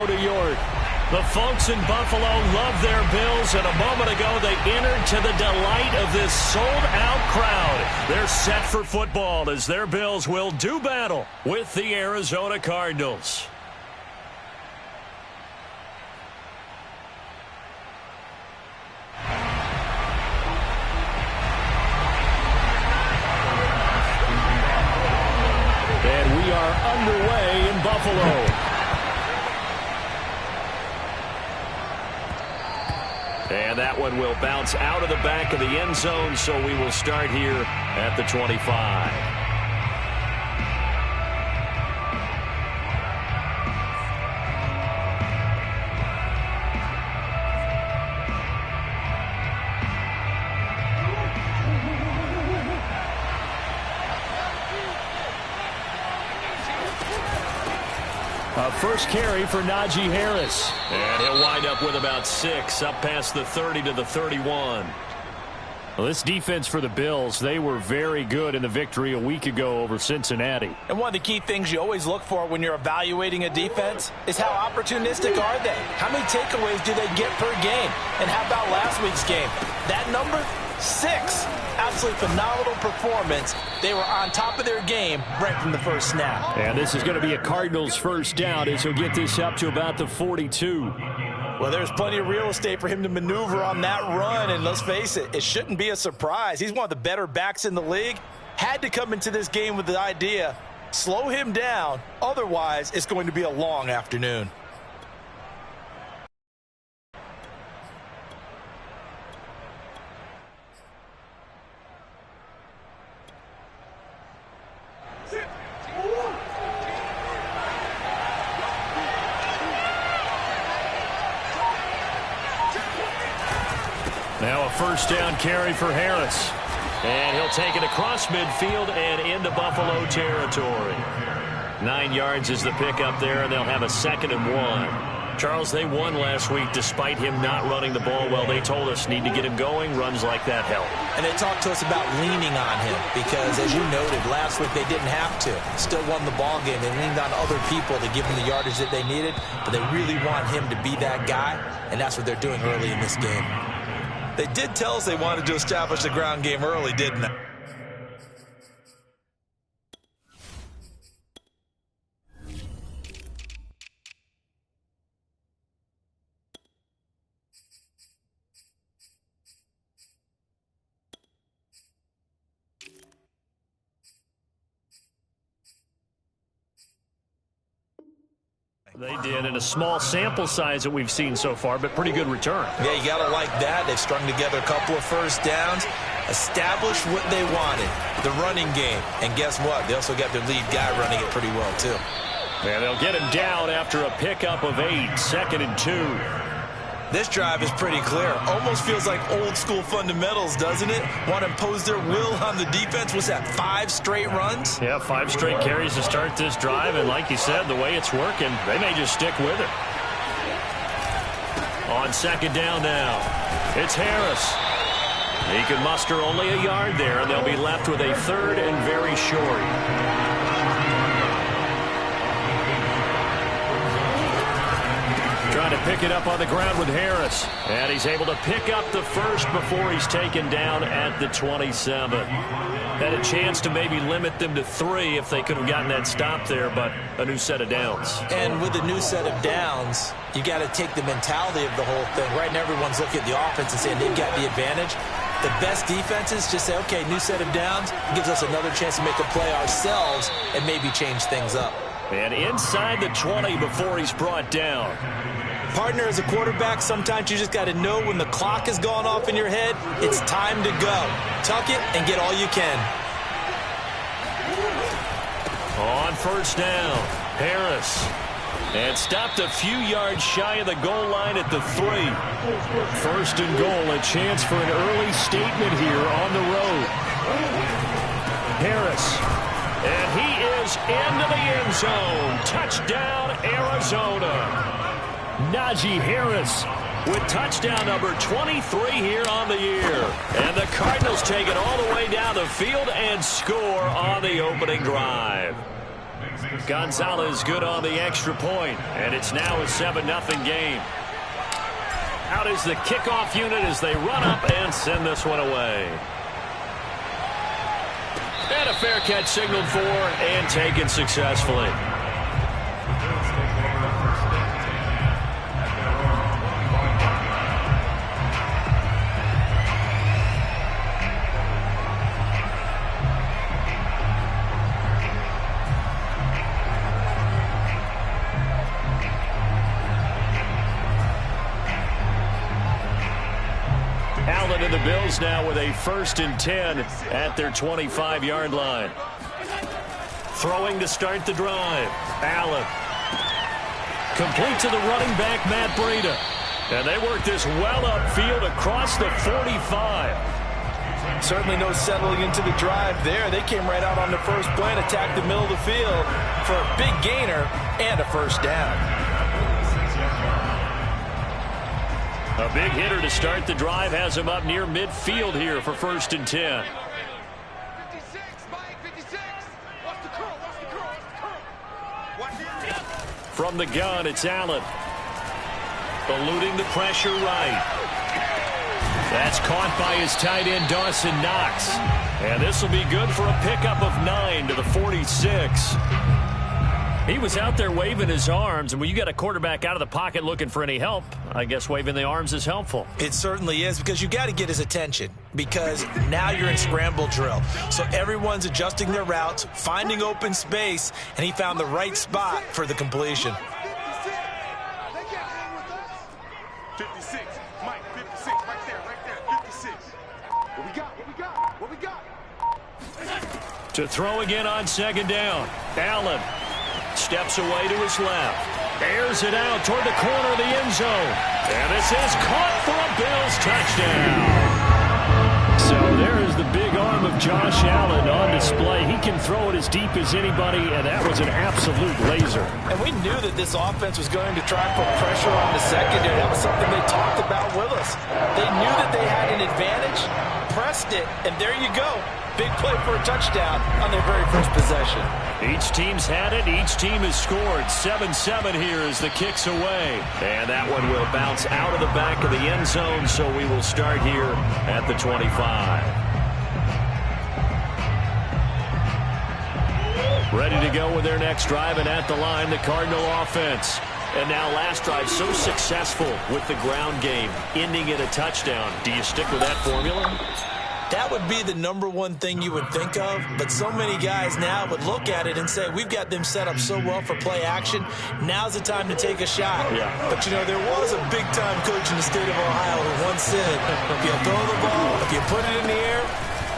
To York. The folks in Buffalo love their Bills, and a moment ago they entered to the delight of this sold-out crowd. They're set for football as their Bills will do battle with the Arizona Cardinals. And we are underway in Buffalo. And that one will bounce out of the back of the end zone, so we will start here at the 25. First carry for Najee Harris. And he'll wind up with about 6, up past the 30 to the 31. Well, this defense for the Bills, they were very good in the victory a week ago over Cincinnati. And one of the key things you always look for when you're evaluating a defense is how opportunistic are they? How many takeaways do they get per game? And how about last week's game? That number? 6. Absolutely phenomenal performance. They were on top of their game right from the first snap. And this is going to be a Cardinals first down as he'll get this up to about the 42. Well, there's plenty of real estate for him to maneuver on that run, and let's face it, it shouldn't be a surprise. He's one of the better backs in the league. Had to come into this game with the idea, slow him down, otherwise it's going to be a long afternoon. Now a first down carry for Harris. And he'll take it across midfield and into Buffalo territory. 9 yards is the pickup there, and they'll have a 2nd and 1. Charles, they won last week despite him not running the ball well. They told us need to get him going. Runs like that help. And they talked to us about leaning on him because, as you noted, last week they didn't have to. Still won the ball game. They leaned on other people to give them the yardage that they needed, but they really want him to be that guy, and that's what they're doing early in this game. They did tell us they wanted to establish the ground game early, didn't they? They did in a small sample size that we've seen so far, but pretty good return. Yeah, you got to like that. They've strung together a couple of first downs, established what they wanted, the running game. And guess what? They also got their lead guy running it pretty well, too. And they'll get him down after a pickup of 8, 2nd and 2. This drive is pretty clear. Almost feels like old school fundamentals, doesn't it? Want to impose their will on the defense. What's that, 5 straight runs? Yeah, 5 straight carries to start this drive. And like you said, the way it's working, they may just stick with it. On 2nd down now, it's Harris. He can muster only a yard there, and they'll be left with a 3rd and very short. Trying to pick it up on the ground with Harris. And he's able to pick up the first before he's taken down at the 27. Had a chance to maybe limit them to 3 if they could have gotten that stop there, but a new set of downs. And with a new set of downs, you got to take the mentality of the whole thing. Right now, everyone's looking at the offense and saying they've got the advantage. The best defenses just say, okay, new set of downs gives us another chance to make a play ourselves and maybe change things up. And inside the 20 before he's brought down. Partner, as a quarterback, sometimes you just got to know when the clock has gone off in your head, it's time to go. Tuck it and get all you can. On first down, Harris. And stopped a few yards shy of the goal line at the 3. 1st and goal, a chance for an early statement here on the road. Harris. And he is into the end zone. Touchdown, Arizona. Najee Harris with touchdown number 23 here on the year. And the Cardinals take it all the way down the field and score on the opening drive. Gonzalez good on the extra point, and it's now a 7-0 game. Out is the kickoff unit as they run up and send this one away. And a fair catch signaled for and taken successfully. Allen and the Bills now with a 1st and 10 at their 25-yard line. Throwing to start the drive. Allen. Complete to the running back, Matt Breida. And they work this well upfield across the 45. Certainly no settling into the drive there. They came right out on the first play and attacked the middle of the field for a big gainer and a 1st down. A big hitter to start the drive has him up near midfield here for 1st and 10. 56, Mike, 56. What's the curl? From the gun, it's Allen. Eluding the pressure right. That's caught by his tight end, Dawson Knox. And this will be good for a pickup of 9 to the 46. He was out there waving his arms, and when you got a quarterback out of the pocket looking for any help, I guess waving the arms is helpful. It certainly is, because you got to get his attention, because now you're in scramble drill. So everyone's adjusting their routes, finding open space, and he found the right spot for the completion. 56, Mike, 56, right there, 56. What we got? To throw again on 2nd down. Allen steps away to his left. Airs it out toward the corner of the end zone. And this is caught for a Bills touchdown. So there is the big arm of Josh Allen on display. He can throw it as deep as anybody, and that was an absolute laser. And we knew that this offense was going to try and put pressure on the secondary. That was something they talked about with us. They knew that they had an advantage, pressed it, and there you go. Big play for a touchdown on their very first possession. Each team's had it. Each team has scored. 7-7 here as the kick's away. And that one will bounce out of the back of the end zone, so we will start here at the 25. Ready to go with their next drive, and at the line, the Cardinal offense. And now last drive so successful with the ground game, ending in a touchdown. Do you stick with that formula? That would be the #1 thing you would think of, but so many guys now would look at it and say, we've got them set up so well for play action, now's the time to take a shot. Yeah. But, you know, there was a big-time coach in the state of Ohio who once said, if you throw the ball, if you put it in the air,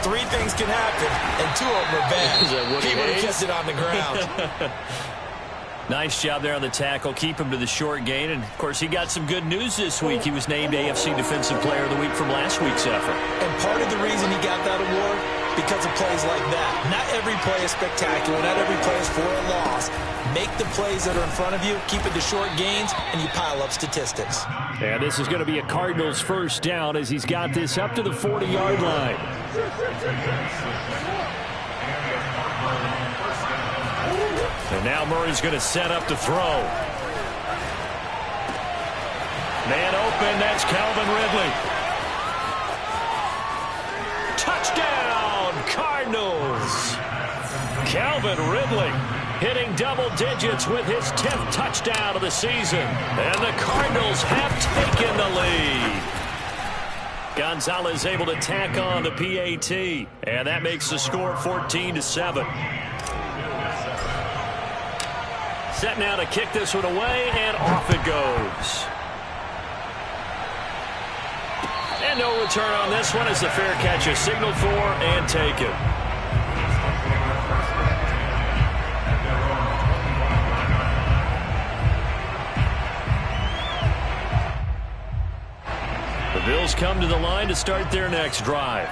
3 things can happen, and 2 of them are bad. He would have kept it on the ground. Nice job there on the tackle. Keep him to the short gain. And, of course, he got some good news this week. He was named AFC Defensive Player of the Week from last week's effort. And part of the reason he got that award, because of plays like that. Not every play is spectacular. Not every play is for a loss. Make the plays that are in front of you, keep it to short gains, and you pile up statistics. And this is going to be a Cardinals 1st down as he's got this up to the 40-yard line. And now Murray's going to set up to throw. Man open, that's Calvin Ridley. Touchdown, Cardinals. Calvin Ridley hitting double digits with his 10th touchdown of the season. And the Cardinals have taken the lead. Gonzalez able to tack on the PAT. And that makes the score 14-7. Set now to kick this one away, and off it goes. And no return on this one as the fair catch is signaled for and taken. The Bills come to the line to start their next drive.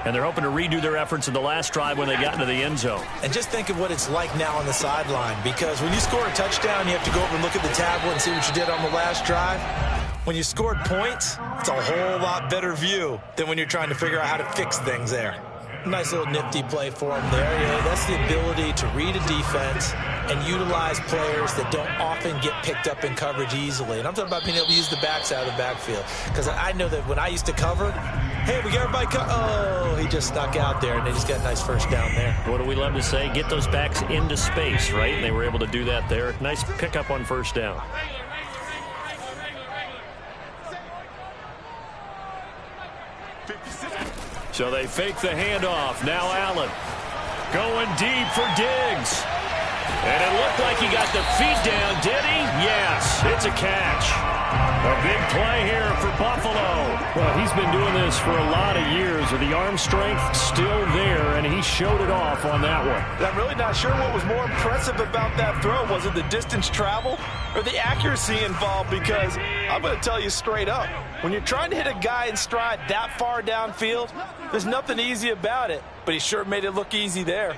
And they're hoping to redo their efforts in the last drive when they got into the end zone. And just think of what it's like now on the sideline, because when you score a touchdown, you have to go over and look at the tablet and see what you did on the last drive. When you scored points, it's a whole lot better view than when you're trying to figure out how to fix things there. Nice little nifty play for him there. You know, that's the ability to read a defense, and utilize players that don't often get picked up in coverage easily. And I'm talking about being able to use the backside of the backfield. Because I know that when I used to cover, hey, we got everybody oh, he just snuck out there, and they just got a nice first down there. What do we love to say? Get those backs into space, right? And they were able to do that there. Nice pickup on first down. So they fake the handoff. Now Allen going deep for Diggs. And it looked like he got the feet down, did he? Yes, it's a catch. A big play here for Buffalo. Well, he's been doing this for a lot of years with the arm strength still there, and he showed it off on that one. I'm really not sure what was more impressive about that throw. Was it the distance traveled or the accuracy involved? Because I'm going to tell you straight up, when you're trying to hit a guy in stride that far downfield, there's nothing easy about it, but he sure made it look easy there.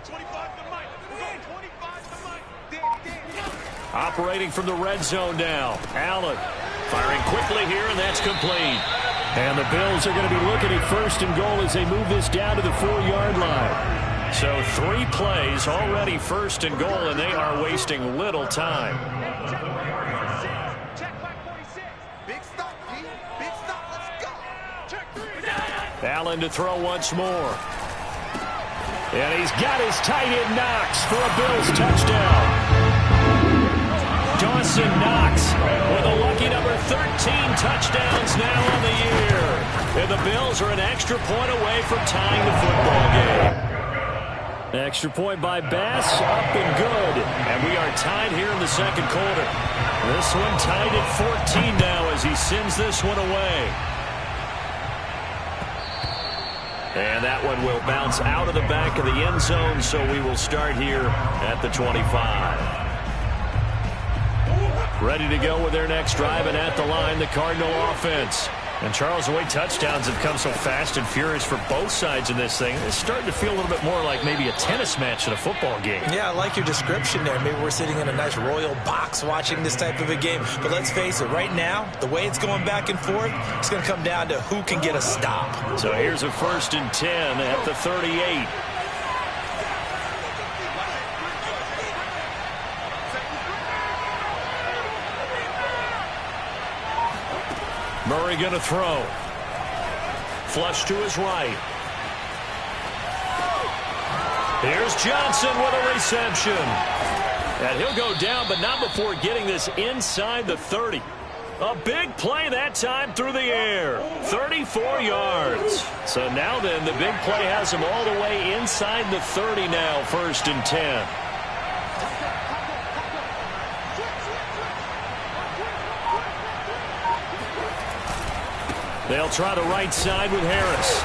Operating from the red zone now. Allen firing quickly here, and that's complete. And the Bills are going to be looking at first and goal as they move this down to the 4-yard line. So 3 plays already first and goal, and they are wasting little time. Allen to throw once more. And he's got his tight end Knox for a Bills touchdown. Dawson Knox with a lucky number 13 touchdowns now on the year. And the Bills are an extra point away from tying the football game. Extra point by Bass, up and good. And we are tied here in the second quarter. This one tied at 14 now as he sends this one away. And that one will bounce out of the back of the end zone, so we will start here at the 25. Ready to go with their next drive, and at the line, the Cardinal offense. And Charles, the way touchdowns have come so fast and furious for both sides in this thing, it's starting to feel a little bit more like maybe a tennis match in a football game. Yeah, I like your description there. Maybe we're sitting in a nice royal box watching this type of a game. But let's face it, right now, the way it's going back and forth, it's going to come down to who can get a stop. So here's a 1st and 10 at the 38. Murray going to throw. Flush to his right. Here's Johnson with a reception. And he'll go down, but not before getting this inside the 30. A big play that time through the air. 34 yards. So now then, the big play has him all the way inside the 30 now, 1st and 10. They'll try the right side with Harris.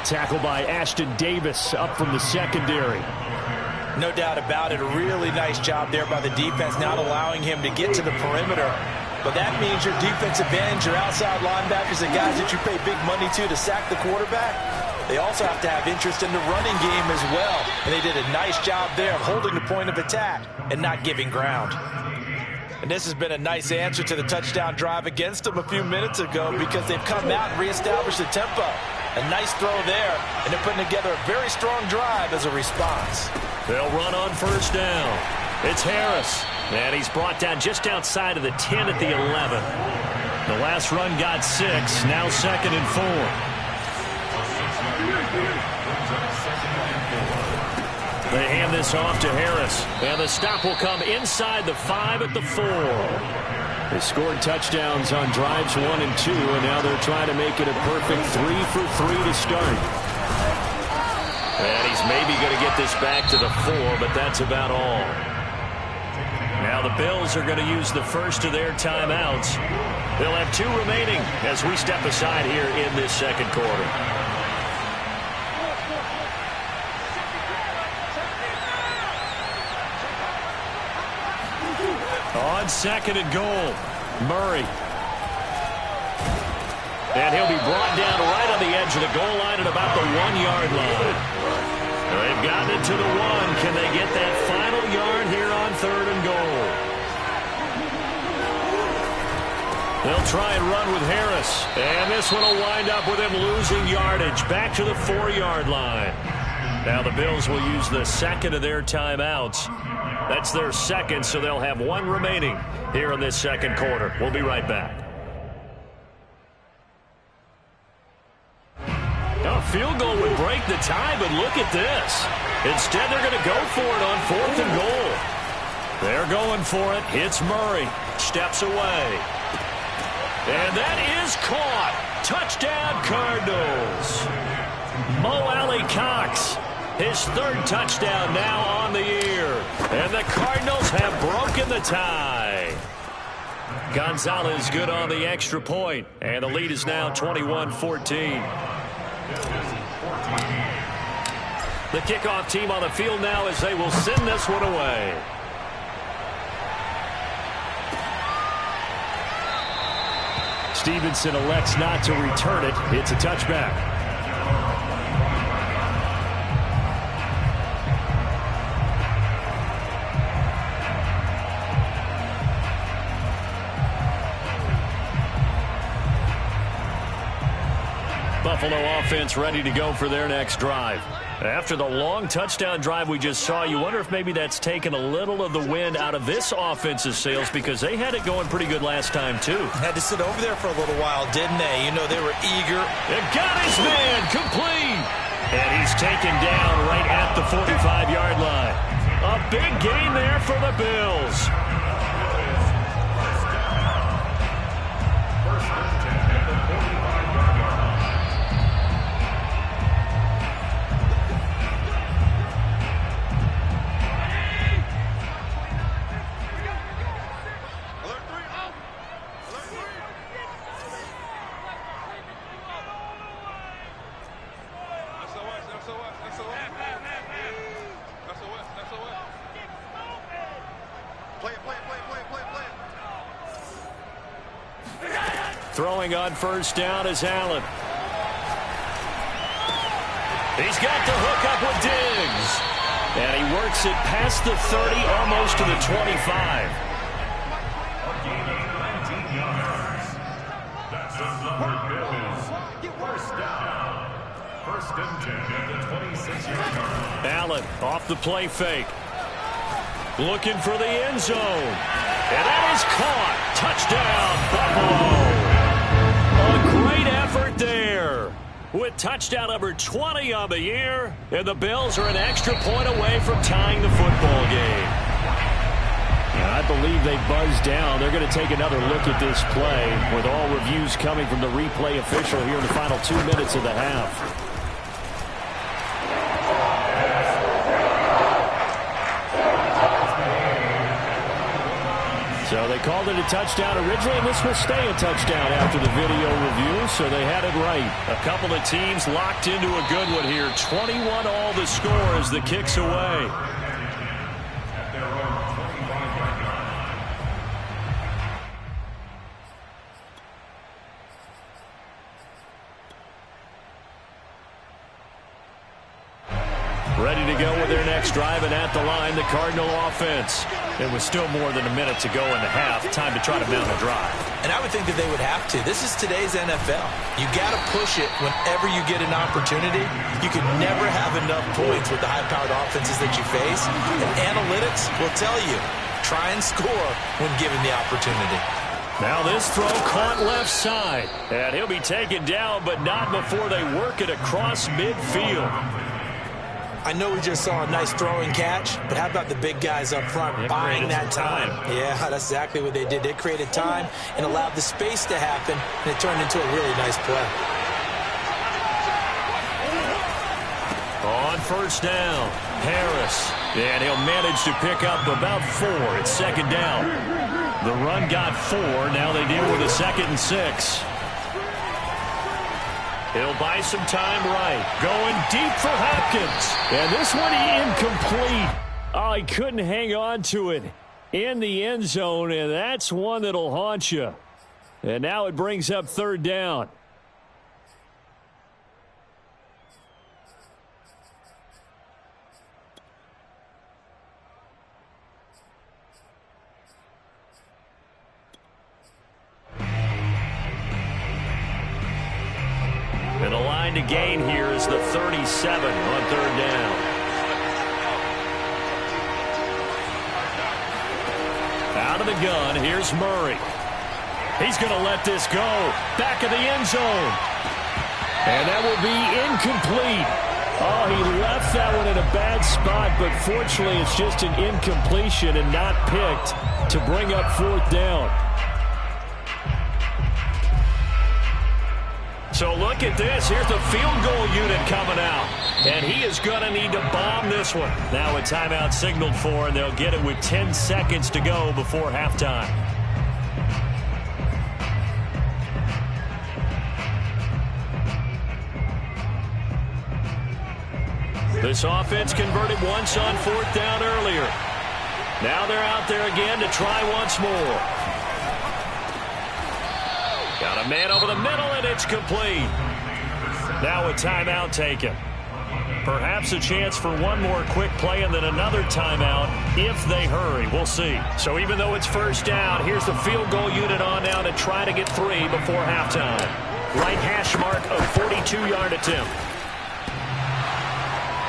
Tackle by Ashton Davis up from the secondary. No doubt about it. A really nice job there by the defense, not allowing him to get to the perimeter. But that means your defensive ends, your outside linebackers, the guys that you pay big money to sack the quarterback, they also have to have interest in the running game as well. And they did a nice job there of holding the point of attack and not giving ground. And this has been a nice answer to the touchdown drive against them a few minutes ago because they've come out and reestablished the tempo. A nice throw there, and they're putting together a very strong drive as a response. They'll run on 1st down. It's Harris, and he's brought down just outside of the 10 at the 11. The last run got 6, now 2nd and 4. They hand this off to Harris, and the stop will come inside the 5 at the 4. They scored touchdowns on drives 1 and 2, and now they're trying to make it a perfect 3 for 3 to start. And he's maybe going to get this back to the 4, but that's about all. Now the Bills are going to use the first of their timeouts. They'll have 2 remaining as we step aside here in this second quarter. On 2nd and goal, Murray. And he'll be brought down right on the edge of the goal line at about the 1-yard line. They've gotten it to the 1. Can they get that final yard here on 3rd and goal? They'll try and run with Harris. And this one will wind up with him losing yardage back to the 4-yard line. Now the Bills will use the second of their timeouts. That's their second, so they'll have one remaining here in this second quarter. We'll be right back. A field goal would break the tie, but look at this. Instead, they're going to go for it on 4th and goal. They're going for it. Hits Murray. Steps away. And that is caught. Touchdown, Cardinals. Mo Alley-Cox, his 3rd touchdown now on the year. And the Cardinals have broken the tie. Gonzalez good on the extra point. And the lead is now 21-14. The kickoff team on the field now as they will send this one away. Stevenson elects not to return it. It's a touchback. Buffalo offense ready to go for their next drive. After the long touchdown drive we just saw, you wonder if maybe that's taken a little of the wind out of this offense's sails because they had it going pretty good last time, too. Had to sit over there for a little while, didn't they? You know, they were eager. It got his man complete. And he's taken down right at the 45-yard line. A big gain there for the Bills. Throwing on first down is Allen. He's got the hook up with Diggs. And he works it past the 30, almost to the 25. Allen off the play fake. Looking for the end zone. And that is caught. Touchdown, Buffalo. A great effort there. With touchdown number 20 on the year. And the Bills are an extra point away from tying the football game. I believe they buzzed down. They're going to take another look at this play with all reviews coming from the replay official here in the final 2 minutes of the half. So they called it a touchdown originally, and this will stay a touchdown after the video review, so they had it right. A couple of teams locked into a good one here. 21 all the score as the kick's away. Ready to go with their next drive, and at the line, the Cardinal offense. It was still more than a minute to go in the half. Time to try to mount a drive. And I would think that they would have to. This is today's NFL. You got to push it whenever you get an opportunity. You can never have enough points with the high-powered offenses that you face. And analytics will tell you, try and score when given the opportunity. Now this throw caught left side. And he'll be taken down, but not before they work it across midfield. I know we just saw a nice throwing catch, but how about the big guys up front buying that time? Yeah, that's exactly what they did. They created time and allowed the space to happen, and it turned into a really nice play. On first down, Harris. And he'll manage to pick up about 4. It's second down. The run got 4. Now they deal with a 2nd and 6. He'll buy some time right. Going deep for Hopkins. And this one incomplete. Oh, he couldn't hang on to it in the end zone, and that's one that'll haunt you. And now it brings up 3rd down. And the line to gain here is the 37 on 3rd down. of the gun. Here's Murray. He's going to let this go. Back of the end zone. And that will be incomplete. Oh, he left that one in a bad spot, but fortunately it's just an incompletion and not picked to bring up fourth down. So look at this. Here's the field goal unit coming out. And he is going to need to bomb this one. Now a timeout signaled for, and they'll get it with 10 seconds to go before halftime. This offense converted once on fourth down earlier. Now they're out there again to try once more. Got a man over the middle, and it's complete. Now a timeout taken. Perhaps a chance for one more quick play and then another timeout if they hurry. We'll see. So even though it's first down, here's the field goal unit on now to try to get 3 before halftime. Right hash mark of 42-yard attempt.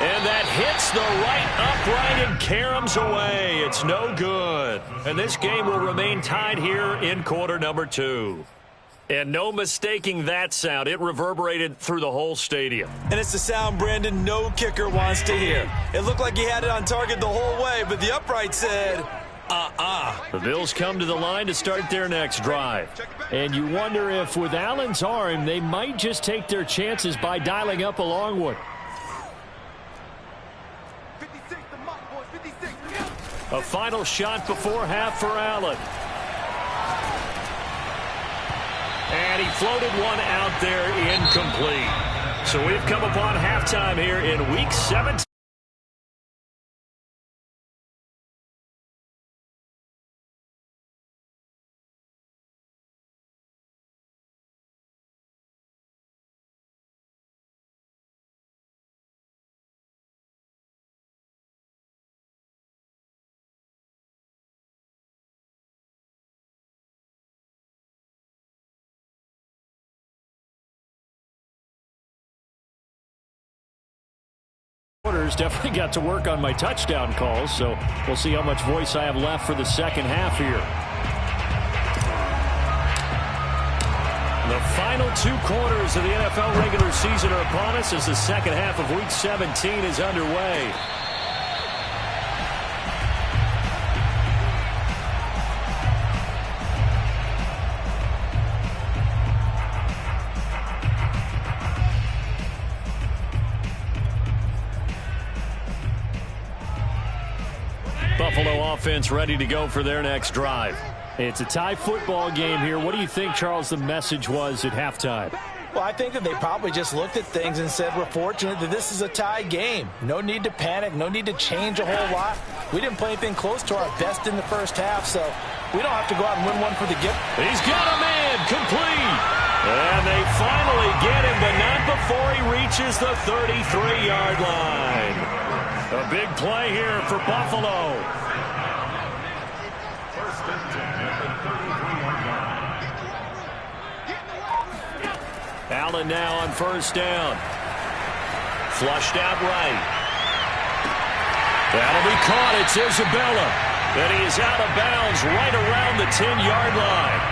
And that hits the right upright and caroms away. It's no good. And this game will remain tied here in quarter number 2. And no mistaking that sound. It reverberated through the whole stadium. And it's the sound, Brandon, no kicker wants to hear. It looked like he had it on target the whole way, but the upright said, The Bills come to the line to start their next drive. And you wonder if with Allen's arm, they might just take their chances by dialing up a long one. 56, the mark, boys, 56. A final shot before half for Allen. And he floated one out there incomplete. So we've come upon halftime here in Week 17. Definitely got to work on my touchdown calls, so we'll see how much voice I have left for the second half here. The final 2 quarters of the NFL regular season are upon us as the second half of Week 17 is underway. Buffalo offense ready to go for their next drive. It's a tie football game here. What do you think, Charles, the message was at halftime? Well, I think that they probably just looked at things and said, we're fortunate that this is a tie game. No need to panic. No need to change a whole lot. We didn't play anything close to our best in the first half, so we don't have to go out and win one for the gift. He's got a man complete. And they finally get him, but not before he reaches the 33-yard line. A big play here for Buffalo. Allen now on first down. Flushed out right. That'll be caught. It's Isabella. And he is out of bounds right around the 10-yard line.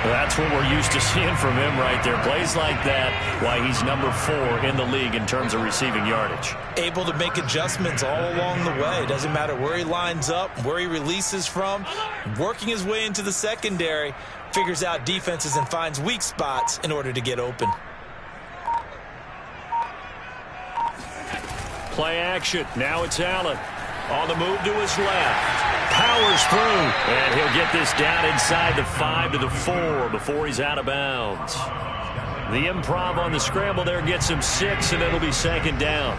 That's what we're used to seeing from him right there. Plays like that, why he's number 4 in the league in terms of receiving yardage. Able to make adjustments all along the way. Doesn't matter where he lines up, where he releases from. Working his way into the secondary, figures out defenses and finds weak spots in order to get open. Play action. Now it's Allen. On the move to his left. Powers through. And he'll get this down inside the 5 to the 4 before he's out of bounds. The improv on the scramble there gets him 6, and it'll be second down.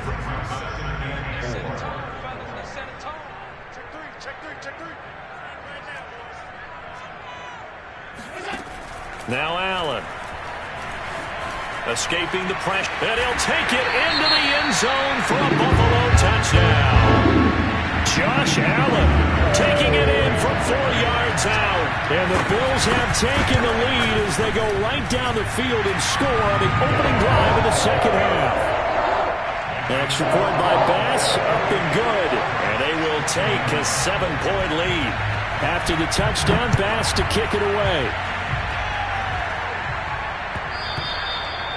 Now Allen. Escaping the pressure. And he'll take it into the end zone for a Buffalo touchdown. Josh Allen taking it in from 4 yards out. And the Bills have taken the lead as they go right down the field and score on the opening drive of the second half. Extra point by Bass, up and good. And they will take a 7-point lead. After the touchdown, Bass to kick it away.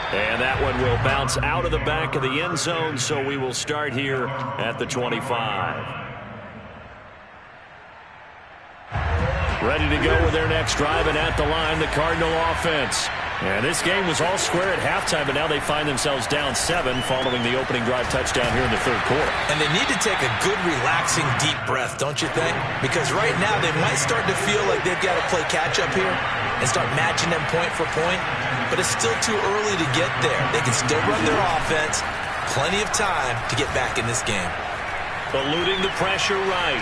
And that one will bounce out of the back of the end zone, so we will start here at the 25. Ready to go with their next drive, and at the line, the Cardinal offense. And this game was all square at halftime, but now they find themselves down 7 following the opening drive touchdown here in the third quarter. And they need to take a good, relaxing, deep breath, don't you think? Because right now they might start to feel like they've got to play catch-up here and start matching them point for point. But it's still too early to get there. They can still run their offense. Plenty of time to get back in this game. Eluding the pressure right.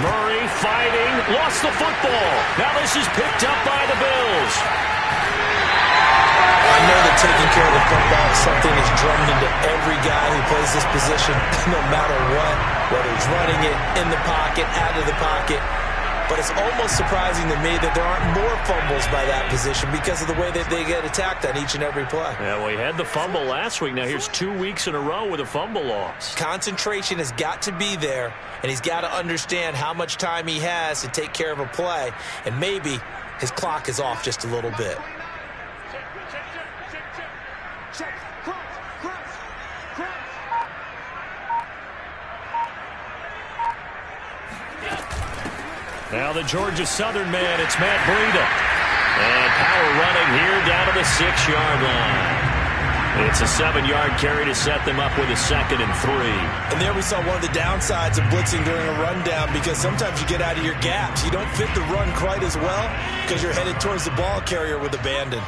Murray fighting, lost the football. Now this is picked up by the Bills. I know that taking care of the football is something that's drummed into every guy who plays this position, no matter what, whether he's running it, in the pocket, out of the pocket. But it's almost surprising to me that there aren't more fumbles by that position because of the way that they get attacked on each and every play. Yeah, well, he had the fumble last week. Now here's 2 weeks in a row with a fumble loss. Concentration has got to be there, and he's got to understand how much time he has to take care of a play, and maybe his clock is off just a little bit. Now the Georgia Southern man, it's Matt Breida. And power running here down to the 6-yard line. It's a 7-yard carry to set them up with a 2nd and 3. And there we saw one of the downsides of blitzing during a rundown, because sometimes you get out of your gaps. You don't fit the run quite as well because you're headed towards the ball carrier with abandon.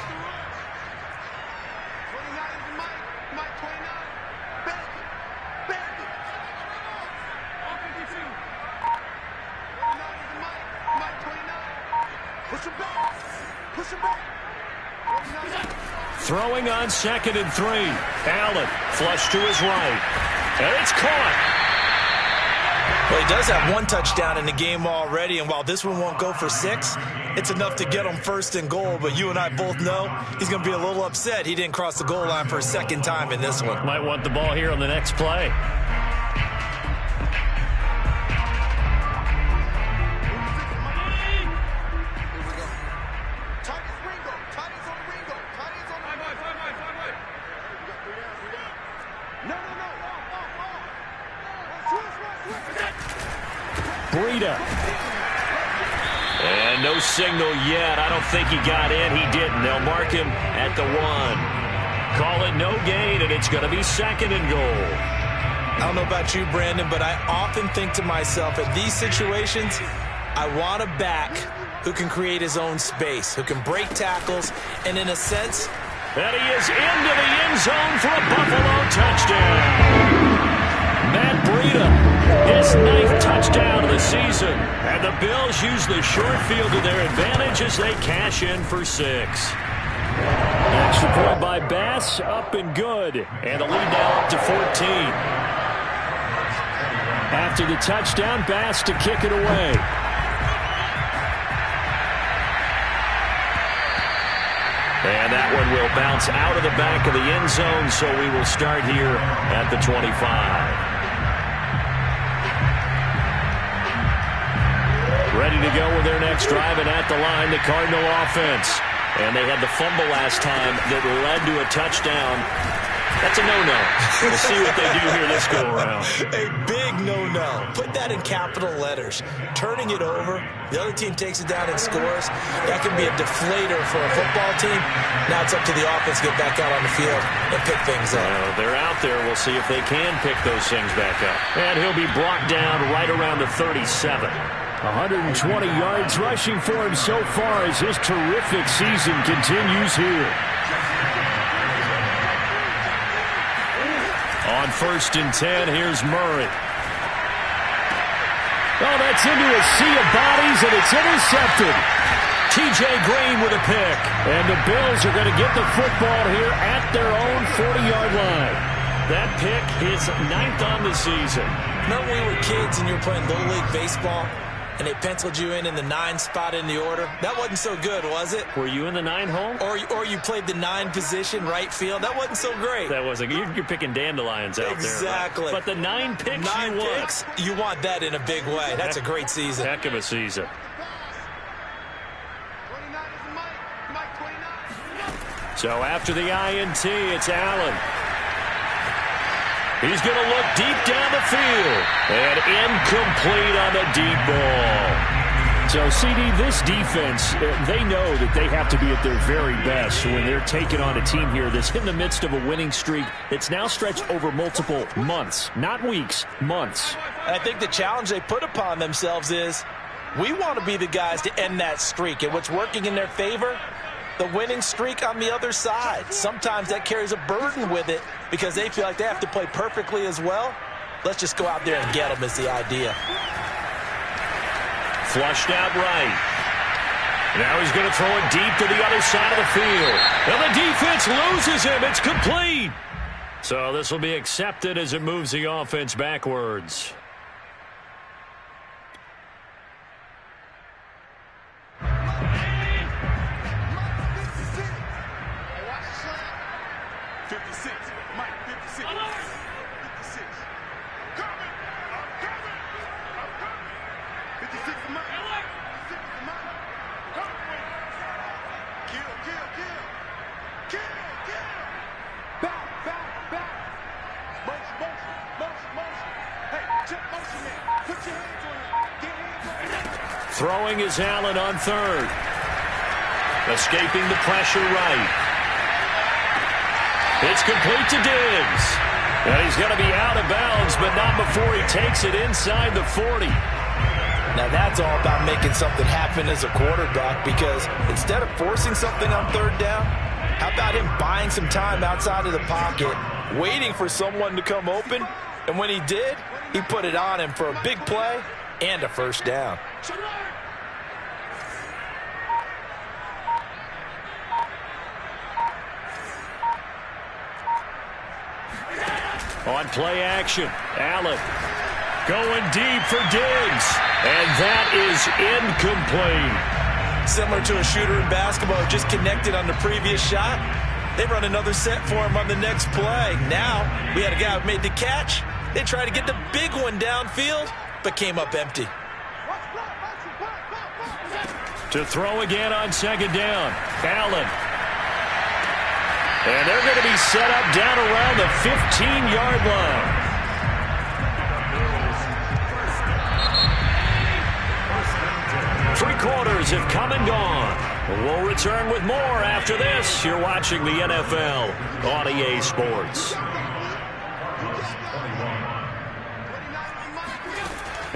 Throwing on 2nd and 3. Allen flush to his right. And it's caught. Well, he does have 1 touchdown in the game already, and while this one won't go for 6, it's enough to get him 1st and goal. But you and I both know he's going to be a little upset he didn't cross the goal line for a 2nd time in this one. Might want the ball here on the next play. Breida. And no signal yet. I don't think he got in. He didn't. They'll mark him at the 1. Call it no gain, and it's going to be 2nd and goal. I don't know about you, Brandon, but I often think to myself, at these situations, I want a back who can create his own space, who can break tackles, and in a sense... And he is into the end zone for a Buffalo touchdown. Matt Breida, his 9th touchdown of the season. And the Bills use the short field to their advantage as they cash in for 6. Extra point by Bass, up and good. And the lead now up to 14. After the touchdown, Bass to kick it away. And that one will bounce out of the back of the end zone, so we will start here at the 25. Ready to go with their next drive, and at the line, the Cardinal offense. And they had the fumble last time that led to a touchdown. That's a no-no. We'll see what they do here this go-around. A big no-no. Put that in capital letters. Turning it over, the other team takes it down and scores. That can be a deflator for a football team. Now it's up to the offense to get back out on the field and pick things up. Well, they're out there. We'll see if they can pick those things back up. And he'll be brought down right around the 37. 120 yards rushing for him so far as his terrific season continues here. On 1st and 10, here's Murray. Oh, that's into a sea of bodies, and it's intercepted. T.J. Green with a pick. And the Bills are going to get the football here at their own 40-yard line. That pick is 9th on the season. Remember when we were kids and you were playing Little League Baseball? and they penciled you in the 9 spot in the order. That wasn't so good, was it? Were you in the 9 hole? Or you played the 9 position, right field. That wasn't so great. That wasn't. You're picking dandelions out there. Exactly. Right? But the 9 picks 9 you want. picks, you want that in a big way. That's a great season. Heck of a season. 29 is Mike 29. So after the INT, it's Allen. He's going to look deep down the field. And incomplete on the deep ball. So, CD, this defense, they know that they have to be at their very best when they're taking on a team here that's in the midst of a winning streak that's now stretched over multiple months. Not weeks, months. And I think the challenge they put upon themselves is we want to be the guys to end that streak. And what's working in their favor? The winning streak on the other side. Sometimes that carries a burden with it because they feel like they have to play perfectly as well. Let's just go out there and get them is the idea. Flushed out right. Now he's going to throw it deep to the other side of the field. And the defense loses him. It's complete. So this will be accepted as it moves the offense backwards. Throwing is Allen on third. Escaping the pressure right. It's complete to Diggs. And he's going to be out of bounds, but not before he takes it inside the 40. Now that's all about making something happen as a quarterback, because instead of forcing something on third down, how about him buying some time outside of the pocket, waiting for someone to come open, and when he did, he put it on him for a big play and a first down. On play action, Allen going deep for Diggs, and that is incomplete. Similar to a shooter in basketball, just connected on the previous shot. They run another set for him on the next play. Now, we had a guy who made the catch. They tried to get the big one downfield, but came up empty. To throw again on second down, Allen. And they're going to be set up down around the 15-yard line. Three quarters have come and gone. We'll return with more after this. You're watching the NFL on EA Sports.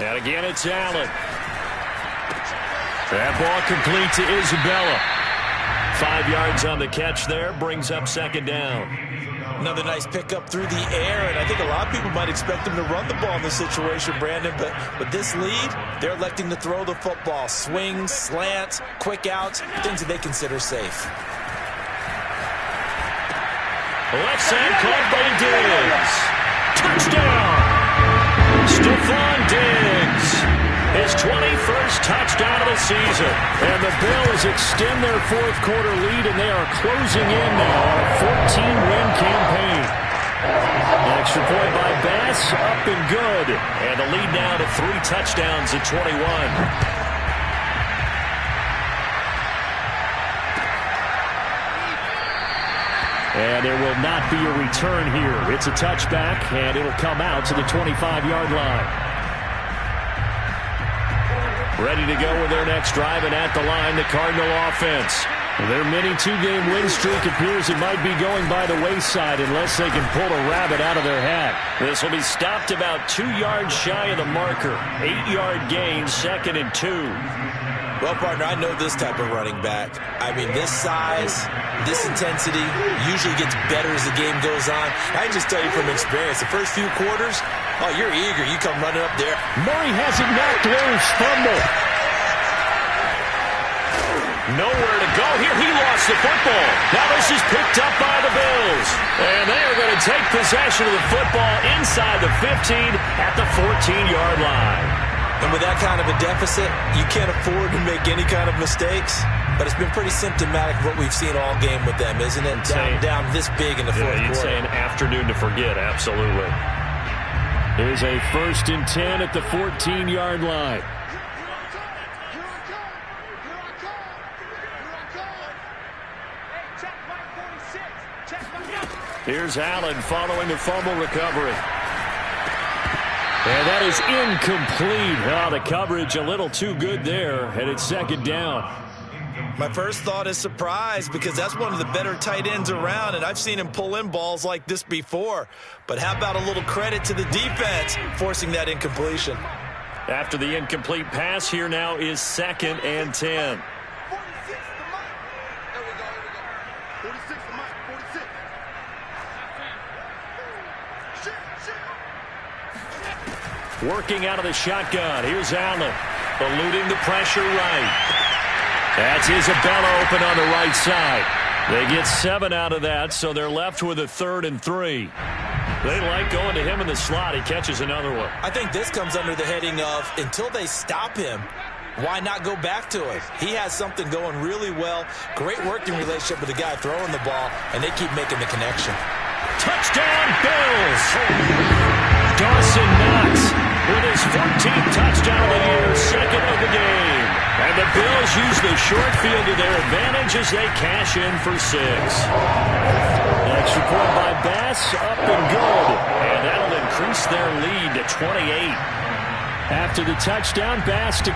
And again, it's Allen. That ball complete to Isabella. 5 yards on the catch there, brings up second down. Another nice pickup through the air, and I think a lot of people might expect them to run the ball in this situation, Brandon, but with this lead, they're electing to throw the football. Swings, slants, quick outs, things that they consider safe. Left side caught by Diggs. Touchdown! Stephon Diggs. His 21st touchdown of the season. And the Bills extend their fourth quarter lead, and they are closing in now on a 14-win campaign. An extra point by Bass, up and good. And the lead now to 3 touchdowns at 21. And there will not be a return here. It's a touchback, and it'll come out to the 25-yard line. Ready to go with their next drive, and at the line, the Cardinal offense. Their mini 2-game win streak appears it might be going by the wayside unless they can pull a rabbit out of their hat. This will be stopped about 2 yards shy of the marker. 8-yard gain, 2nd and 2. Well, partner, I know this type of running back. I mean, this size, this intensity usually gets better as the game goes on. I can just tell you from experience, the first few quarters, oh, you're eager. You come running up there. Murray has it knocked loose. Fumble. Nowhere to go here. He lost the football. Now this is picked up by the Bills. And they are going to take possession of the football inside the 15 at the 14-yard line. And with that kind of a deficit, you can't afford to make any kind of mistakes. But it's been pretty symptomatic of what we've seen all game with them, isn't it? Down this big in the fourth quarter. You'd say an afternoon to forget, absolutely. Here's a 1st and 10 at the 14-yard line. Here's Allen following the fumble recovery. And that is incomplete. Oh, the coverage a little too good there, and it's 2nd down. My first thought is surprise because that's one of the better tight ends around, and I've seen him pull in balls like this before. But how about a little credit to the defense forcing that incompletion? After the incomplete pass, here now is 2nd and 10. 46 to Mike. There we go. 46 to Mike. 46. Working out of the shotgun. Here's Allen. Eluding the pressure right. That's Isabella open on the right side. They get 7 out of that, so they're left with a 3rd and 3. They like going to him in the slot. He catches another one. I think this comes under the heading of until they stop him, why not go back to it? He has something going really well. Great working relationship with the guy throwing the ball, and they keep making the connection. Touchdown, Bills! Dawson Knox with his 14th touchdown of the year, 2nd of the game. And the Bills use the short field to their advantage as they cash in for 6. Extra point by Bass, up and good. And that'll increase their lead to 28. After the touchdown, Bass to